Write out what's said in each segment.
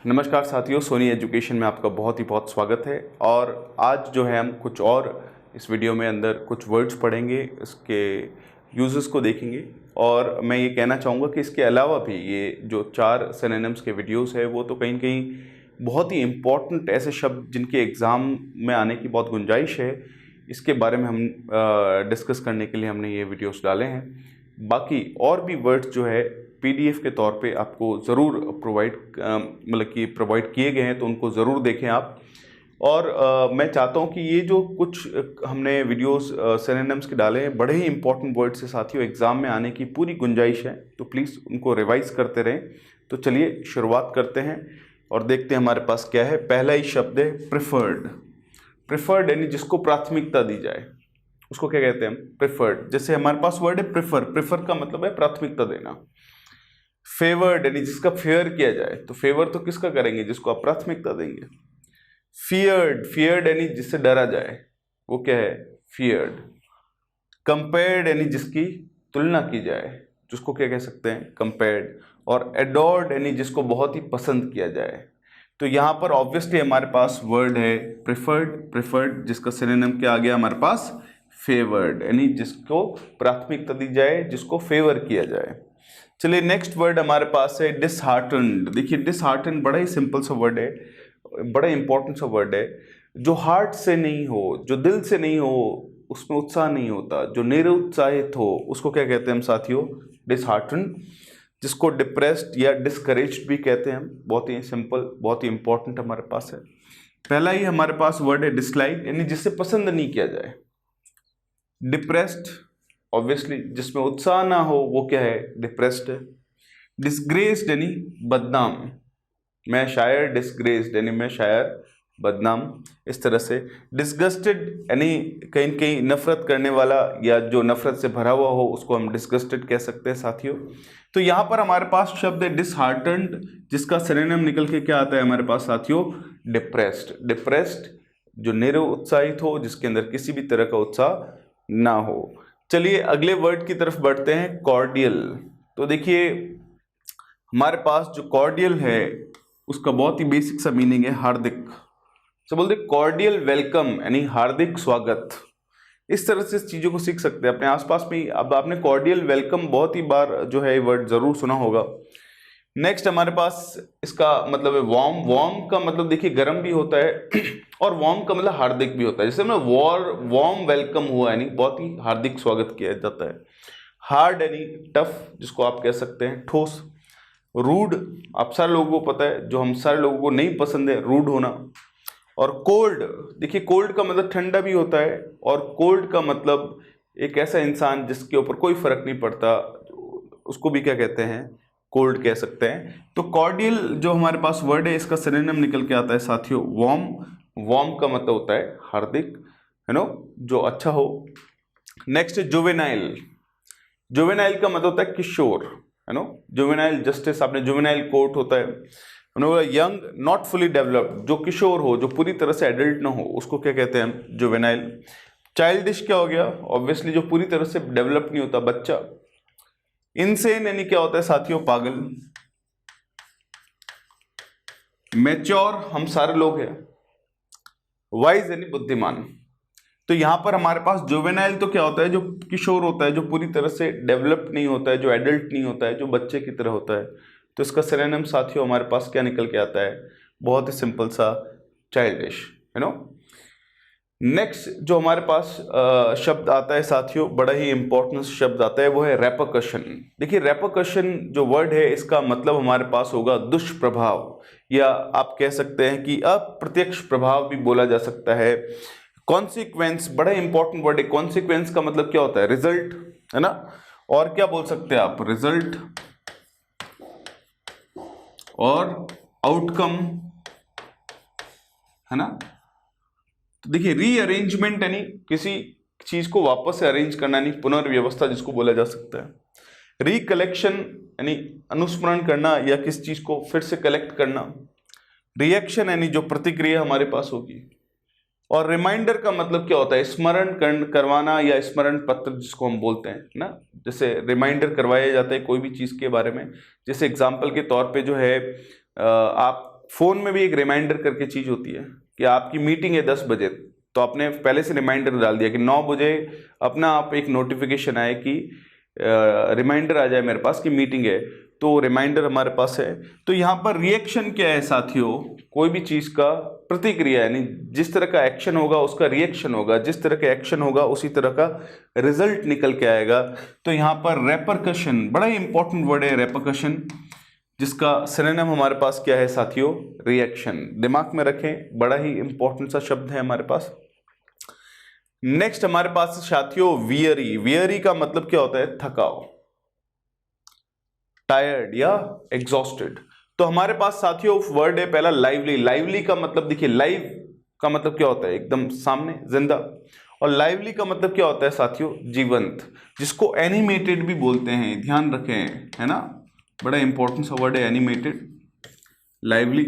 नमस्कार साथियों, सोनी एजुकेशन में आपका बहुत स्वागत है। और आज जो है हम कुछ और इस वीडियो में अंदर कुछ वर्ड्स पढ़ेंगे, इसके यूजेस को देखेंगे। और मैं ये कहना चाहूँगा कि इसके अलावा भी ये जो 4 सिनोनिम्स के वीडियोस है वो तो कहीं न कहीं बहुत ही इम्पॉर्टेंट ऐसे शब्द जिनके एग्ज़ाम में आने की बहुत गुंजाइश है, इसके बारे में हम डिस्कस करने के लिए हमने ये वीडियोस डाले हैं। बाकी और भी वर्ड्स जो है पीडीएफ के तौर पे आपको ज़रूर प्रोवाइड किए गए हैं, तो उनको ज़रूर देखें आप। और मैं चाहता हूं कि ये जो कुछ हमने वीडियोस सिनोनिम्स के डाले हैं, बड़े ही इंपॉर्टेंट वर्ड्स से साथियों एग्ज़ाम में आने की पूरी गुंजाइश है, तो प्लीज़ उनको रिवाइज करते रहें। तो चलिए शुरुआत करते हैं और देखते हैं हमारे पास क्या है। पहला ही शब्द है प्रिफर्ड। प्रिफर्ड यानी जिसको प्राथमिकता दी जाए, उसको क्या कहते हैं हम? प्रिफर्ड। जैसे हमारे पास वर्ड है प्रेफर। प्रेफर का मतलब है प्राथमिकता देना। फेवर्ड यानी जिसका फेयर किया जाए, तो फेवर तो किसका करेंगे? जिसको आप प्राथमिकता देंगे। फियर्ड। फियर्ड यानी जिससे डरा जाए, वो क्या है? फियर्ड। कंपेयर्ड यानी जिसकी तुलना की जाए, जिसको क्या कह सकते हैं? कंपेयर्ड। और एडोर्ड यानी जिसको बहुत ही पसंद किया जाए। तो यहाँ पर ऑब्वियसली हमारे पास वर्ड है प्रेफर्ड। प्रेफर्ड जिसका सिनोनिम क्या आ गया हमारे पास? फेवर्ड, यानी जिसको प्राथमिकता दी जाए, जिसको फेवर किया जाए। चलिए नेक्स्ट वर्ड हमारे पास है डिसहार्टन्ड। देखिए डिसहार्टन्ड बड़ा ही सिंपल सा वर्ड है, बड़ा इंपॉर्टेंट सा वर्ड है। जो हार्ट से नहीं हो, जो दिल से नहीं हो, उसमें उत्साह नहीं होता, जो निरुत्साहित हो, उसको क्या कहते हैं हम साथियों? डिसहार्टन्ड। जिसको डिप्रेस्ड या डिस्करेज्ड भी कहते हैं हम। बहुत ही सिंपल, बहुत ही इंपॉर्टेंट हमारे पास है। पहला ही हमारे पास वर्ड है डिसलाइक, यानी जिससे पसंद नहीं किया जाए। डिप्रेस्ड ऑब्वियसली जिसमें उत्साह ना हो, वो क्या है? डिप्रेस्ड है। डिसग्रेस्ड यानी बदनाम। मैं शायर डिसग्रेस्ड यानी मैं शायर बदनाम, इस तरह से। डिसगस्टेड यानी कहीं न कहीं नफरत करने वाला, या जो नफरत से भरा हुआ हो, उसको हम डिसगस्टेड कह सकते हैं साथियों। तो यहाँ पर हमारे पास शब्द है डिसहार्टन्ड, जिसका सिनोनिम निकल के क्या आता है हमारे पास साथियों? डिप्रेस्ड। डिप्रेस्ड जो निरुत्साहित हो, जिसके अंदर किसी भी तरह का उत्साह ना हो। चलिए अगले वर्ड की तरफ बढ़ते हैं, कॉर्डियल। तो देखिए हमारे पास जो कॉर्डियल है उसका बहुत ही बेसिक सा मीनिंग है हार्दिक। तो बोलते कॉर्डियल वेलकम यानी हार्दिक स्वागत। इस तरह से चीजों को सीख सकते हैं अपने आसपास में। अब आपने कॉर्डियल वेलकम बहुत ही बार जो है वर्ड जरूर सुना होगा। नेक्स्ट हमारे पास इसका मतलब है वार्म। वार्म का मतलब देखिए गर्म भी होता है और वार्म का मतलब हार्दिक भी होता है। जैसे मतलब वार्म वेलकम हुआ यानी बहुत ही हार्दिक स्वागत किया जाता है। हार्ड यानी टफ, जिसको आप कह सकते हैं ठोस। रूड आप सारे लोगों को पता है, जो हम सारे लोगों को नहीं पसंद है, रूड होना। और कोल्ड, देखिए कोल्ड का मतलब ठंडा भी होता है, और कोल्ड का मतलब एक ऐसा इंसान जिसके ऊपर कोई फर्क नहीं पड़ता, उसको भी क्या कहते हैं? कोल्ड कह सकते हैं। तो कॉर्डियल जो हमारे पास वर्ड है, इसका सिनोनिम निकल के आता है साथियों वार्म। वार्म का मतलब होता है हार्दिक, है नो, जो अच्छा हो। नेक्स्ट है जुवेनाइल। जुवेनाइल का मतलब होता है किशोर, है नो। जुवेनाइल जस्टिस, आपने जुवेनाइल कोर्ट होता है। यंग नॉट फुली डेवलप्ड, जो किशोर हो, जो पूरी तरह से एडल्ट ना हो, उसको क्या कहते हैं हम? जुवेनाइल। चाइल्डिश क्या हो गया? ऑब्वियसली जो पूरी तरह से डेवलप नहीं होता, बच्चा। इनसेन यानी क्या होता है साथियों? पागल। मैच्योर हम सारे लोग हैं। वाइज यानी बुद्धिमान। तो यहां पर हमारे पास जुवेनाइल तो क्या होता है? जो किशोर होता है, जो पूरी तरह से डेवलप नहीं होता है, जो एडल्ट नहीं होता है, जो बच्चे की तरह होता है। तो इसका सिनोनिम साथियों हमारे पास क्या निकल के आता है? बहुत ही सिंपल सा, चाइल्डिश, है नो। नेक्स्ट जो हमारे पास शब्द आता है साथियों, बड़ा ही इंपॉर्टेंट शब्द आता है, वो है रेपरकशन। देखिए रेपरकशन जो वर्ड है, इसका मतलब हमारे पास होगा दुष्प्रभाव, या आप कह सकते हैं कि अप्रत्यक्ष प्रभाव भी बोला जा सकता है। कॉन्सिक्वेंस बड़ा इंपॉर्टेंट वर्ड है। कॉन्सिक्वेंस का मतलब क्या होता है? रिजल्ट, है ना। और क्या बोल सकते हैं आप? रिजल्ट और आउटकम, है ना। तो देखिए रीअरेंजमेंट यानी किसी चीज को वापस से अरेंज करना, यानी पुनर्व्यवस्था जिसको बोला जा सकता है। रिकलेक्शन यानी अनुस्मरण करना, या किसी चीज को फिर से कलेक्ट करना। रिएक्शन यानी जो प्रतिक्रिया हमारे पास होगी। और रिमाइंडर का मतलब क्या होता है? स्मरण करवाना, या स्मरण पत्र जिसको हम बोलते हैं ना। जैसे रिमाइंडर करवाया जाता है कोई भी चीज के बारे में। जैसे एग्जाम्पल के तौर पे जो है आप फोन में भी एक रिमाइंडर करके चीज होती है कि आपकी मीटिंग है 10 बजे, तो आपने पहले से रिमाइंडर डाल दिया कि 9 बजे अपना आप एक नोटिफिकेशन आए कि रिमाइंडर आ जाए मेरे पास कि मीटिंग है, तो रिमाइंडर हमारे पास है। तो यहाँ पर रिएक्शन क्या है साथियों, कोई भी चीज का प्रतिक्रिया, यानी जिस तरह का एक्शन होगा उसका रिएक्शन होगा, जिस तरह का एक्शन होगा उसी तरह का रिजल्ट निकल के आएगा। तो यहाँ पर रेपरकशन बड़ा ही इंपॉर्टेंट वर्ड है, रेपरकशन, जिसका सिनोनिम हमारे पास क्या है साथियों, रिएक्शन। दिमाग में रखें, बड़ा ही इंपॉर्टेंट सा शब्द है हमारे पास। नेक्स्ट हमारे पास साथियों वियरी। वियरी का मतलब क्या होता है, थकाव, टायर्ड या एग्जॉस्टेड। तो हमारे पास साथियों वर्ड है पहला लाइवली। लाइवली का मतलब देखिए, लाइव का मतलब क्या होता है, एकदम सामने, जिंदा। और लाइवली का मतलब क्या होता है साथियों, जीवंत, जिसको एनिमेटेड भी बोलते हैं, ध्यान रखें, है ना, बड़ा इंपॉर्टेंट सा वर्ड है एनिमेटेड, लाइवली।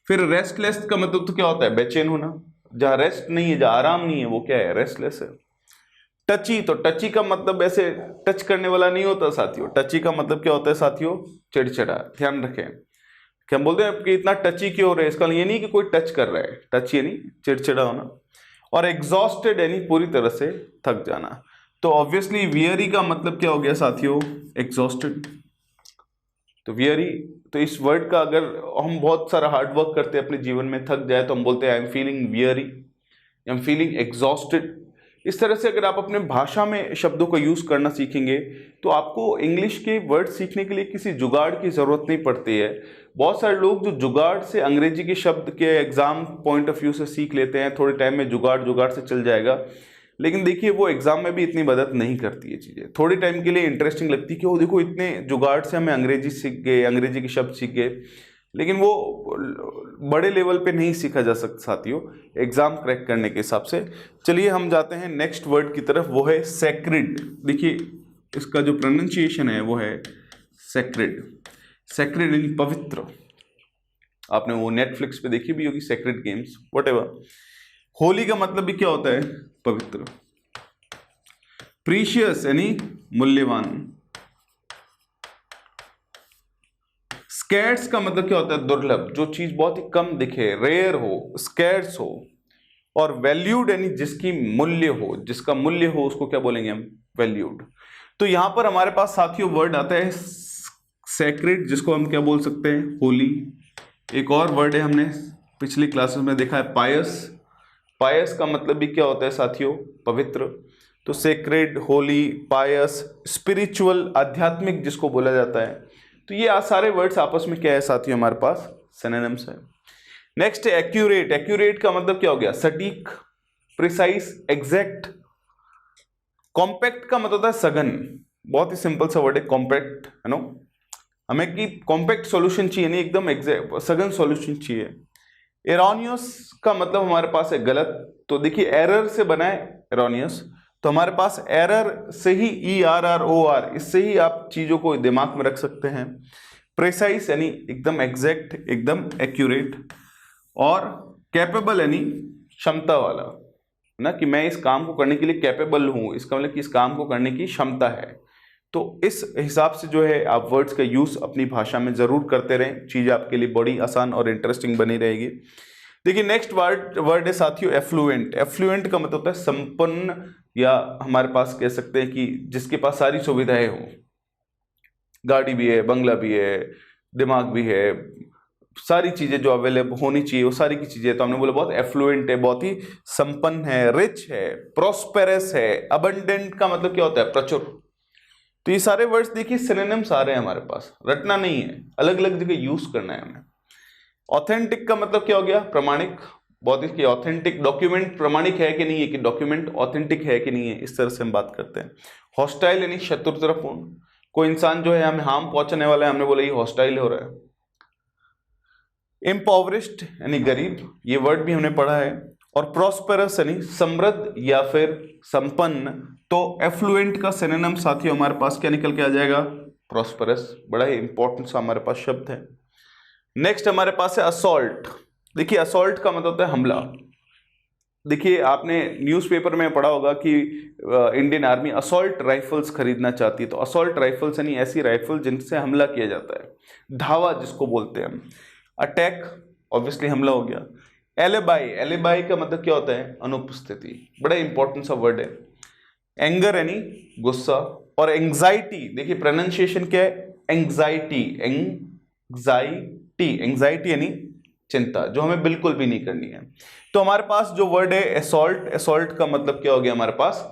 फिर रेस्टलेस का मतलब तो क्या होता है, बेचैन होना, जहां रेस्ट नहीं है, जहां आराम नहीं है, वो क्या है, रेस्टलेस है। टची, तो टची का मतलब ऐसे टच करने वाला नहीं होता साथियों। टची का मतलब क्या होता है साथियों, चिड़चिड़ा। ध्यान रखें कि हम बोलते हैं कि इतना टची क्यों हो रहा है, इसका ये नहीं कि कोई टच कर रहा है, टच यानी चिड़चिड़ा होना। और एग्जॉस्टेड यानी पूरी तरह से थक जाना। तो ऑब्वियसली वियरी का मतलब क्या हो गया साथियों, एग्जॉस्टेड। तो वियरी, तो इस वर्ड का अगर हम बहुत सारा हार्डवर्क करते हैं अपने जीवन में, थक जाए, तो हम बोलते हैं I am feeling weary, I am feeling exhausted. इस तरह से अगर आप अपने भाषा में शब्दों को यूज करना सीखेंगे तो आपको इंग्लिश के वर्ड सीखने के लिए किसी जुगाड़ की जरूरत नहीं पड़ती है। बहुत सारे लोग जो जुगाड़ से अंग्रेजी के शब्द के एग्जाम पॉइंट ऑफ व्यू से सीख लेते हैं, थोड़े टाइम में जुगाड़ से चल जाएगा, लेकिन देखिए वो एग्जाम में भी इतनी मदद नहीं करती है। चीजें थोड़ी टाइम के लिए इंटरेस्टिंग लगती है कि वो देखो इतने जुगाड़ से हमें अंग्रेजी सीख गए, अंग्रेजी के शब्द सीख गए, लेकिन वो बड़े लेवल पे नहीं सीखा जा सकता साथियों एग्जाम क्रैक करने के हिसाब से। चलिए हम जाते हैं नेक्स्ट वर्ड की तरफ, वो है सैक्रिड। देखिए इसका जो प्रोनाउंसिएशन है वो है सैक्रिड। सैक्रिड यानी पवित्र। आपने वो नेटफ्लिक्स पे देखी भी होगी सैक्रिड गेम्स, व्हाटएवर। होली का मतलब भी क्या होता है, पवित्र। प्रीशियस यानी मूल्यवान। स्कैर्स का मतलब क्या होता है, दुर्लभ, जो चीज बहुत ही कम दिखे, रेयर हो, स्कैर्स हो। और वैल्यूड यानी जिसकी मूल्य हो, जिसका मूल्य हो उसको क्या बोलेंगे हम, वैल्यूड। तो यहां पर हमारे पास साथियों वर्ड आता है सैक्रेड, जिसको हम क्या बोल सकते हैं, होली। एक और वर्ड है हमने पिछली क्लासेस में देखा है, पायस। पायस का मतलब भी क्या होता है साथियों, पवित्र। तो सेक्रेड, होली, पायस, स्पिरिचुअल, आध्यात्मिक जिसको बोला जाता है। तो ये सारे वर्ड्स आपस में क्या है साथियों, हमारे पास सिनोनिम्स है। नेक्स्ट है एक्यूरेट। एक्यूरेट का मतलब क्या हो गया, सटीक, प्रिसाइज, एग्जैक्ट। कॉम्पैक्ट का मतलब होता है सघन। बहुत ही सिंपल सा वर्ड है कॉम्पैक्ट, है नो। हमें कि कॉम्पैक्ट सॉल्यूशन चाहिए, नहीं एकदम एग्जैक्ट सघन सॉल्यूशन चाहिए। एरोनियस का मतलब हमारे पास है गलत। तो देखिए एरर से बना है एरोनियस, तो हमारे पास एरर से ही ERROR, इससे ही आप चीजों को दिमाग में रख सकते हैं। प्रेसाइज यानी एकदम एग्जैक्ट, एकदम एक्यूरेट। और कैपेबल यानी क्षमता वाला, ना कि मैं इस काम को करने के लिए कैपेबल हूं, इसका मतलब कि इस काम को करने की क्षमता है। तो इस हिसाब से जो है आप वर्ड्स का यूज अपनी भाषा में जरूर करते रहें, चीज आपके लिए बड़ी आसान और इंटरेस्टिंग बनी रहेगी। देखिए नेक्स्ट वर्ड है साथियों एफ्लुएंट। एफ्लुएंट का मतलब होता है संपन्न, या हमारे पास कह सकते हैं कि जिसके पास सारी सुविधाएं हो, गाड़ी भी है, बंगला भी है, दिमाग भी है, सारी चीजें जो अवेलेबल होनी चाहिए वो सारी की चीजें। तो हमने बोला बहुत एफ्लुएंट है, बहुत ही संपन्न है, रिच है, प्रोस्पेरस है। अबंडेंट का मतलब क्या होता है, प्रचुर। तो ये सारे वर्ड्स देखिए सिनोनिम्स आ रहे हैं हमारे पास, रटना नहीं है, अलग अलग जगह यूज करना है हमें। ऑथेंटिक का मतलब क्या हो गया, प्रमाणिक। बहुत इसकी ऑथेंटिक, डॉक्यूमेंट प्रमाणिक है कि नहीं है, कि डॉक्यूमेंट ऑथेंटिक है कि नहीं है, इस तरह से हम बात करते हैं। हॉस्टाइल यानी शत्रुतापूर्ण। कोई इंसान जो है हमें हार्म पहुंचाने वाला है, हमने बोला ये हॉस्टाइल हो रहा है। इम्पॉवरिश्ड यानी गरीब, ये वर्ड भी हमने पढ़ा है। और प्रॉस्पेरस यानी समृद्ध या फिर संपन्न। तो एफ्लुएंट का सिनोनिम साथियों हमारे पास क्या निकल के आ जाएगा, प्रॉस्पेरस। बड़ा ही इंपॉर्टेंट सा हमारे पास शब्द है। नेक्स्ट हमारे पास है असॉल्ट। देखिए असॉल्ट का मतलब होता है हमला। देखिए आपने न्यूज़पेपर में पढ़ा होगा कि इंडियन आर्मी असॉल्ट राइफल्स खरीदना चाहती है। तो असॉल्ट राइफल्स यानी ऐसी राइफल जिनसे हमला किया जाता है, धावा जिसको बोलते हैं हम। अटैक ऑब्वियसली हमला हो गया। एलिबाई, एलिबाई का मतलब क्या होता है? अनुपस्थिति, बड़ा इंपॉर्टेंट सा वर्ड है। एंगर यानी गुस्सा, और एंग्जाइटी, देखिए प्रोनाउंसिएशन क्या है? एंग्जाइटी, एंग्जाइटी, एंग्जाइटी यानी चिंता, जो हमें बिल्कुल भी नहीं करनी है। तो हमारे पास जो वर्ड है असॉल्ट, असॉल्ट का मतलब क्या हो गया हमारे पास?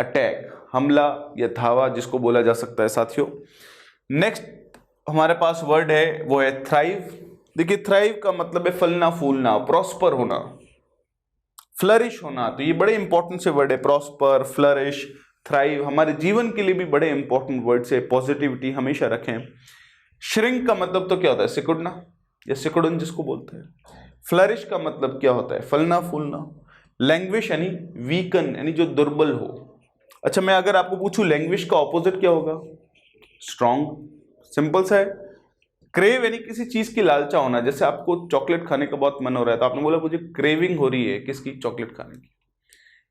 अटैक, हमला या धावा जिसको बोला जा सकता है साथियों। नेक्स्ट हमारे पास वर्ड है वो है थ्राइव। देखिए थ्राइव का मतलब है फलना फूलना, प्रॉस्पर होना, फ्लरिश होना। तो ये बड़े इंपॉर्टेंट से वर्ड है, प्रॉस्पर, फ्लरिश, थ्राइव, हमारे जीवन के लिए भी बड़े इंपॉर्टेंट वर्ड से, पॉजिटिविटी हमेशा रखें। श्रिंक का मतलब तो क्या होता है? सिकुड़ना या सिकुड़न जिसको बोलते हैं। फ्लरिश का मतलब क्या होता है? फलना फूलना। लैंग्विश यानी वीकन, यानी जो दुर्बल हो। अच्छा, मैं अगर आपको पूछूं लैंग्विश का ऑपोजिट क्या होगा? स्ट्रॉन्ग, सिंपल सा है। क्रेव यानी किसी चीज की लालचा होना, जैसे आपको चॉकलेट खाने का बहुत मन हो रहा है तो आपने बोला मुझे क्रेविंग हो रही है किसकी? चॉकलेट खाने की।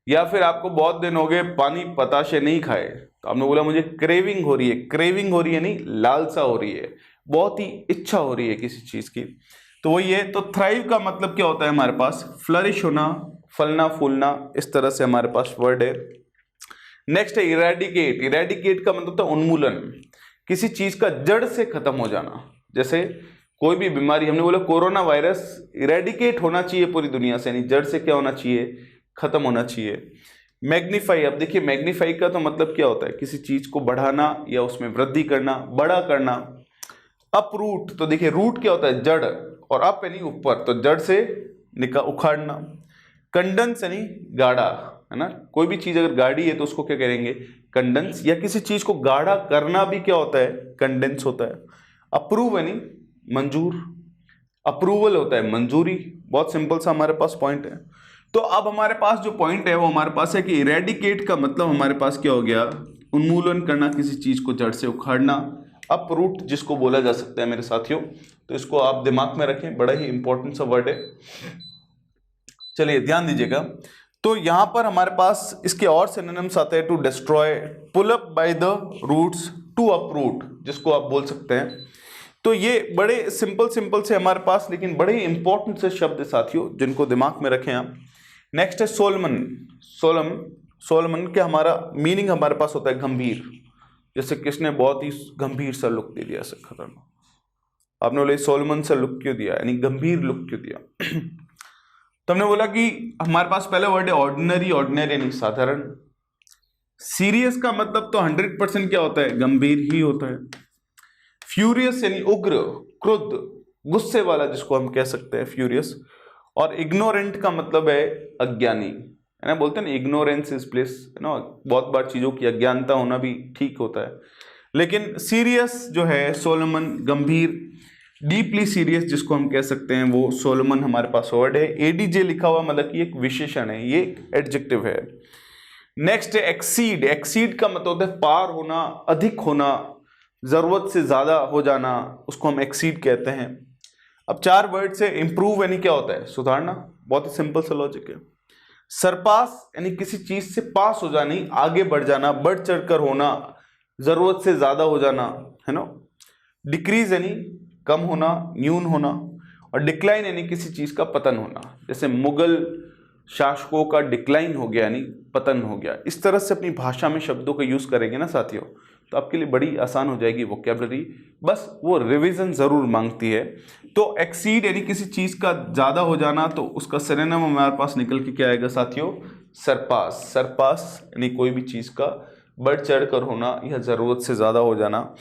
या फिर आपको बहुत दिन हो गए पानी पताशे नहीं खाए तो आपने बोला मुझे क्रेविंग हो रही है। क्रेविंग हो रही है यानी लालसा हो रही है, बहुत ही इच्छा हो रही है किसी चीज की। तो वही है। तो थ्राइव का मतलब क्या होता है हमारे पास? फ्लरिश होना, फलना फूलना, इस तरह से हमारे पास वर्ड है। नेक्स्ट है इरेडिकेट। इरेडिकेट का मतलब होता है उन्मूलन, किसी चीज का जड़ से खत्म हो जाना। जैसे कोई भी बीमारी, हमने बोला कोरोना वायरस इरेडिकेट होना चाहिए पूरी दुनिया से, यानी जड़ से क्या होना चाहिए? खत्म होना चाहिए। मैग्नीफाई, अब देखिए मैग्नीफाई का तो मतलब क्या होता है? किसी चीज को बढ़ाना या उसमें वृद्धि करना, बड़ा करना। अपरूट, तो देखिए रूट क्या होता है? जड़, और अप यानी ऊपर, तो जड़ से उखाड़ना। कंडेंस यानी गाढ़ा, है ना? कोई भी चीज अगर गाढ़ी है तो उसको क्या करेंगे? कंडेंस। या किसी चीज को गाढ़ा करना भी क्या होता है? कंडेंस होता है। अप्रूव यानी मंजूर, अप्रूवल होता है मंजूरी। बहुत सिंपल सा हमारे पास पॉइंट है। तो अब हमारे पास जो पॉइंट है वो हमारे पास है कि इरेडिकेट का मतलब हमारे पास क्या हो गया? उन्मूलन करना, किसी चीज को जड़ से उखाड़ना। अपरूट जिसको बोला जा सकता है मेरे साथियों, तो इसको आप दिमाग में रखें, बड़ा ही इंपॉर्टेंट सा वर्ड है। चलिए ध्यान दीजिएगा। तो यहां पर हमारे पास इसके और सिनोनिम्स आते हैं। To destroy, pull up by the roots, to uproot जिसको आप बोल सकते हैं। तो ये बड़े सिंपल सिंपल से हमारे पास, लेकिन बड़े ही इंपॉर्टेंट से शब्द साथियों, जिनको दिमाग में रखें आप। नेक्स्ट है सोलमन। सोलमन के हमारा मीनिंग हमारे पास होता है गंभीर, जैसे किसने बहुत ही गंभीर सा लुक दे दिया, ऐसे खतरनाक। आपने बोला सोलमन सा लुक क्यों दिया, यानी गंभीर लुक क्यों दिया? तो हमने बोला कि हमारे पास पहला वर्ड है ऑर्डिनरी। ऑर्डिनरी यानी साधारण। सीरियस का मतलब तो 100% क्या होता है? गंभीर ही होता है। फ्यूरियस यानी उग्र, क्रुद्ध, गुस्से वाला जिसको हम कह सकते हैं फ्यूरियस। और इग्नोरेंट का मतलब है अज्ञानी, है ना? बोलते हैं ना इग्नोरेंस इज ब्लिस, है ना? बहुत बार चीजों की अज्ञानता होना भी ठीक होता है। लेकिन सीरियस जो है सोलोमन, गंभीर, डीपली सीरियस जिसको हम कह सकते हैं, वो सोलोमन हमारे पास वर्ड है। एडीजे लिखा हुआ मतलब कि एक विशेषण है, ये एडजेक्टिव है। नेक्स्ट है एक्सीड। एक्सीड का मतलब होता है पार होना, अधिक होना, जरूरत से ज्यादा हो जाना, उसको हम एक्सीड कहते हैं। अब 4 वर्ड से इंप्रूव यानी क्या होता है? सुधारना। बहुत ही सिंपल सा लॉजिक है। सरपास यानी किसी चीज से पास हो जाना, आगे बढ़ जाना, बढ़ चढ़कर होना, जरूरत से ज्यादा हो जाना, है ना? डिक्रीज यानी कम होना, न्यून होना। और डिक्लाइन यानी किसी चीज का पतन होना, जैसे मुगल शासकों का डिक्लाइन हो गया यानी पतन हो गया। इस तरह से अपनी भाषा में शब्दों का यूज करेंगे ना साथियों, तो आपके लिए बड़ी आसान हो जाएगी वोकैबुलरी। बस वो रिवीजन जरूर मांगती है। तो एक्सीड यानी किसी चीज का ज्यादा हो जाना, तो उसका सिनोनिम हमारे पास निकल के क्या आएगा साथियों? सरपास। सरपास यानी कोई भी चीज का बढ़ चढ़ कर होना या जरूरत से ज्यादा हो जाना।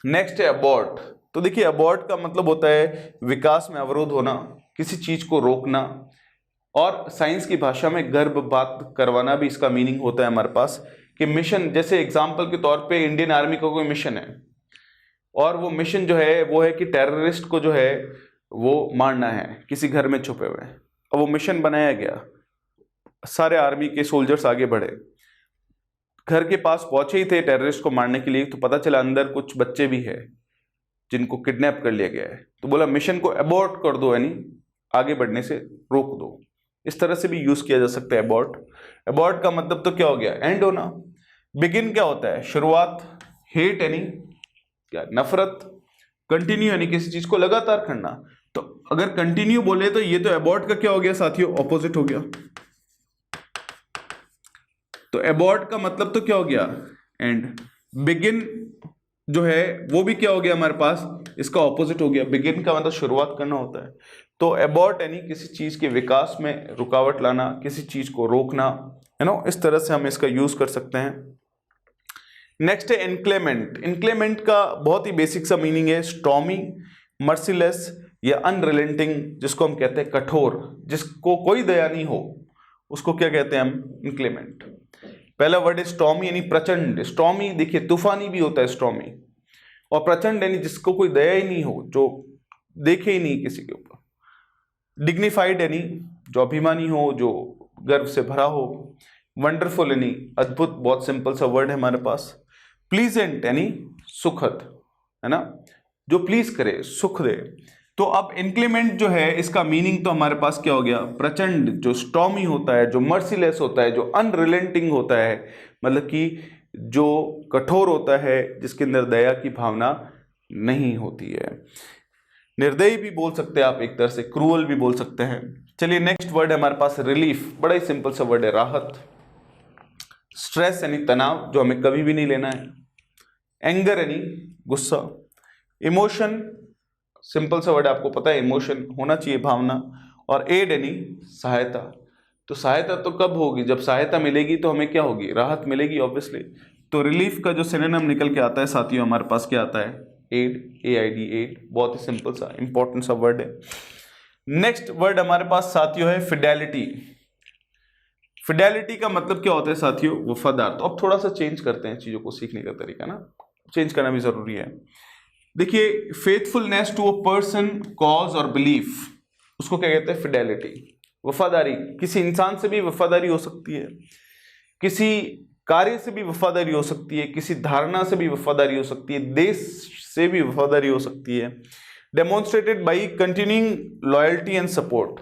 नेक्स्ट है अबॉर्ट। तो देखिए अबॉर्ट का मतलब होता है विकास में अवरोध होना, किसी चीज को रोकना। और साइंस की भाषा में गर्भपात करवाना भी इसका मीनिंग होता है हमारे पास। कि मिशन, जैसे एग्जाम्पल के तौर पे इंडियन आर्मी का कोई मिशन है, और वो मिशन जो है वो है कि टेररिस्ट को जो है वो मारना है किसी घर में छुपे हुए। और वो मिशन बनाया गया, सारे आर्मी के सोल्जर्स आगे बढ़े, घर के पास पहुंचे ही थे टेररिस्ट को मारने के लिए, तो पता चला अंदर कुछ बच्चे भी है जिनको किडनैप कर लिया गया है। तो बोला मिशन को अबॉर्ट कर दो, यानी आगे बढ़ने से रोक दो। इस तरह से भी यूज किया जा सकता है अबॉर्ट। अबॉर्ट का मतलब तो क्या हो गया? एंड होना। बिगिन क्या होता है? शुरुआत। हेट यानी क्या? नफरत। कंटिन्यू यानी किसी चीज को लगातार करना। तो अगर कंटिन्यू बोले तो ये तो अबॉर्ट का क्या हो गया साथियों, ऑपोजिट हो गया। तो अबॉर्ट का मतलब तो क्या हो गया, एंड। बिगिन जो है वो भी क्या हो गया हमारे पास, इसका ऑपोजिट हो गया। बिगिन का मतलब शुरुआत करना होता है। तो अबॉर्ट यानी किसी चीज के विकास में रुकावट लाना, किसी चीज को रोकना, है ना, इस तरह से हम इसका यूज कर सकते हैं। नेक्स्ट है इनक्लेमेंट। इनक्लेमेंट का बहुत ही बेसिक सा मीनिंग है स्टॉर्मी, मर्सीलेस या अनरिलेंटिंग, जिसको हम कहते हैं कठोर, जिसको कोई दया नहीं हो, उसको क्या कहते हैं हम, इनक्लेमेंट। पहला वर्ड है स्टॉर्मी यानी प्रचंड। स्टॉर्मी देखिए तूफानी भी होता है स्टॉर्मी, और प्रचंड यानी जिसको कोई दया ही नहीं हो, जो देखे ही नहीं किसी के ऊपर। डिग्निफाइड यानी जो अभिमानी हो, जो गर्व से भरा हो। वंडरफुल यानी अद्भुत, बहुत सिंपल सा वर्ड है हमारे पास। प्लीजेंट यानी सुखद, है ना, जो प्लीज करे, सुख दे। तो अब इंक्लीमेंट जो है इसका मीनिंग तो हमारे पास क्या हो गया, प्रचंड, जो स्टॉर्मी होता है, जो मर्सीलेस होता है, जो अनरिलेंटिंग होता है, मतलब कि जो कठोर होता है, जिसके अंदर दया की भावना नहीं होती है। निर्दयी भी बोल सकते हैं आप एक तरह से, क्रूअल भी बोल सकते हैं। चलिए नेक्स्ट वर्ड है हमारे पास रिलीफ। बड़ा ही सिंपल सा वर्ड है, राहत। स्ट्रेस यानी तनाव, जो हमें कभी भी नहीं लेना है। एंगर यानी गुस्सा। इमोशन, सिंपल सा वर्ड आपको पता है, इमोशन होना चाहिए, भावना। और एड यानी सहायता। तो सहायता तो कब होगी, जब सहायता मिलेगी तो हमें क्या होगी, राहत मिलेगी ऑब्वियसली। तो रिलीफ का जो सिनोनिम निकल के आता है साथियों हमारे पास क्या आता है, एड, AID, एड। बहुत ही सिंपल सा इंपॉर्टेंट सा वर्ड है। नेक्स्ट वर्ड हमारे पास साथियों है फिडेलिटी। फिडेलिटी का मतलब क्या होता है साथियों, वफादार। तो अब थोड़ा सा चेंज करते हैं चीजों को, सीखने का तरीका ना चेंज करना भी जरूरी है। देखिए faithfulness to a person, cause और बिलीफ, उसको क्या कहते हैं, फिडेलिटी, वफादारी। किसी इंसान से भी वफादारी हो सकती है, किसी कार्य से भी वफादारी हो सकती है, किसी धारणा से भी वफादारी हो सकती है, देश से भी वफादारी हो सकती है। Demonstrated by continuing loyalty and support,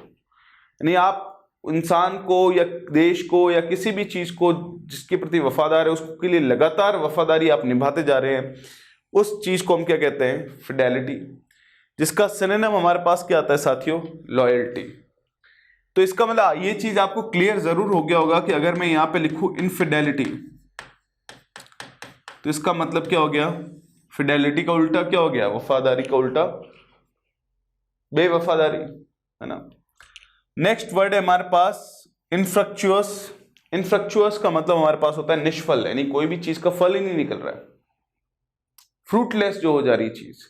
यानी आप इंसान को या देश को या किसी भी चीज को जिसके प्रति वफादार है, उसके लिए लगातार वफादारी आप निभाते जा रहे हैं, उस चीज को हम क्या कहते हैं, फिडेलिटी। जिसका सिनोनिम हमारे पास क्या आता है साथियों, लॉयल्टी। तो इसका मतलब ये चीज आपको क्लियर जरूर हो गया होगा कि अगर मैं यहां पे लिखूं इनफिडेलिटी, तो इसका मतलब क्या हो गया, फिडेलिटी का उल्टा क्या हो गया, वफादारी का उल्टा बेवफादारी, है ना। नेक्स्ट वर्ड है हमारे पास इनफ्रक्चुअस। इनफ्रक्चुअस का मतलब हमारे पास होता है निष्फल, यानी कोई भी चीज का फल ही नहीं निकल रहा है। फ्रूटलेस जो हो जा रही चीज,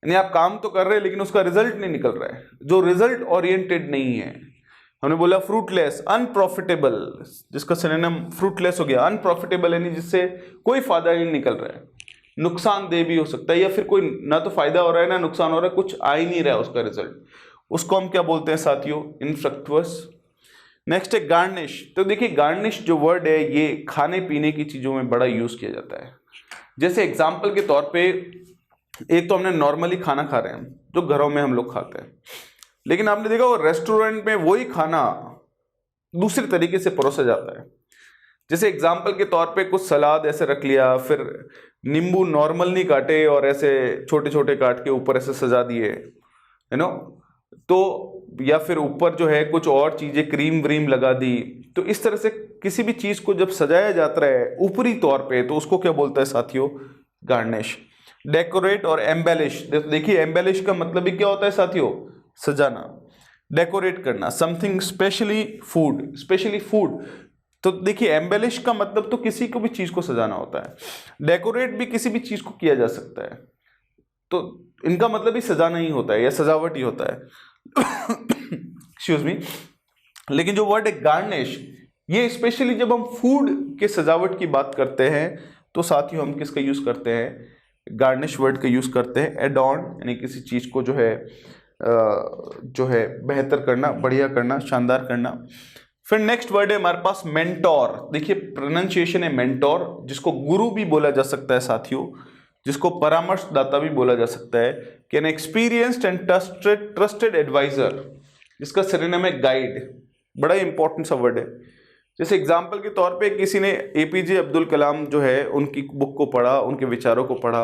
यानी आप काम तो कर रहे हैं लेकिन उसका रिजल्ट नहीं निकल रहा है, जो रिजल्ट ओरिएंटेड नहीं है। हमने बोला फ्रूटलेस, अनप्रॉफिटेबल, जिसका सिनोनिम फ्रूटलेस हो गया, अनप्रॉफिटेबल यानी जिससे कोई फायदा नहीं निकल रहा है, नुकसानदेह भी हो सकता है, या फिर कोई ना तो फायदा हो रहा है ना नुकसान हो रहा है, कुछ आ ही नहीं रहा है उसका रिजल्ट, उसको हम क्या बोलते हैं साथियों, इनफ्रक्चुअस। नेक्स्ट है गार्निश। तो देखिए गार्निश जो वर्ड है ये खाने पीने की चीजों में बड़ा यूज किया जाता है। जैसे एग्जाम्पल के तौर पे, एक तो हमने नॉर्मली खाना खा रहे हैं जो घरों में हम लोग खाते हैं, लेकिन आपने देखा वो रेस्टोरेंट में वही खाना दूसरे तरीके से परोसा जाता है। जैसे एग्जाम्पल के तौर पे कुछ सलाद ऐसे रख लिया, फिर नींबू नॉर्मल नहीं काटे और ऐसे छोटे छोटे काट के ऊपर ऐसे सजा दिए, है ना, तो या फिर ऊपर जो है कुछ और चीजें क्रीम व्रीम लगा दी। तो इस तरह से किसी भी चीज को जब सजाया जाता है ऊपरी तौर पे, तो उसको क्या बोलता है साथियों, गार्निश। डेकोरेट और एम्बेलिश। देखिए एम्बेलिश का मतलब भी क्या होता है साथियों, सजाना, डेकोरेट करना, something specially food, specially food. तो देखिए एम्बेलिश का मतलब तो किसी को भी चीज को सजाना होता है, डेकोरेट भी किसी भी चीज को किया जा सकता है, तो इनका मतलब ही सजाना ही होता है या सजावट ही होता है। Excuse me. लेकिन जो वर्ड है गार्निश, ये स्पेशली जब हम फूड के सजावट की बात करते हैं तो साथियों हम किसका यूज करते हैं, गार्निश वर्ड का यूज करते हैं। एडॉर्न यानी किसी चीज को जो है बेहतर करना, बढ़िया करना, शानदार करना। फिर नेक्स्ट वर्ड है हमारे पास मेंटोर। देखिए प्रोनाउंसिएशन है मेंटोर, जिसको गुरु भी बोला जा सकता है साथियों, जिसको परामर्शदाता भी बोला जा सकता है, कि an experienced and trusted advisor, जिसका सिनोनिम है गाइड। बड़ा ही इंपॉर्टेंट सा वर्ड है। जैसे एग्जाम्पल के तौर पे किसी ने APJ अब्दुल कलाम जो है उनकी बुक को पढ़ा, उनके विचारों को पढ़ा,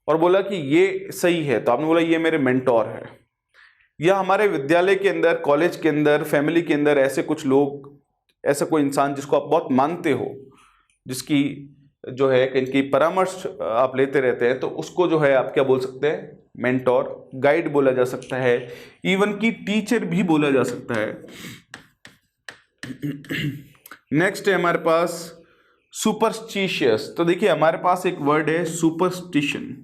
और बोला कि ये सही है, तो आपने बोला ये मेरे मेंटोर है। या हमारे विद्यालय के अंदर, कॉलेज के अंदर, फैमिली के अंदर ऐसे कुछ लोग, ऐसा कोई इंसान जिसको आप बहुत मानते हो, जिसकी जो है इनकी परामर्श आप लेते रहते हैं, तो उसको जो है आप क्या बोल सकते हैं, मेंटोर, गाइड बोला जा सकता है, इवन की टीचर भी बोला जा सकता है। नेक्स्ट है हमारे पास सुपरस्टिशियस। तो देखिए हमारे पास एक वर्ड है सुपरस्टिशन,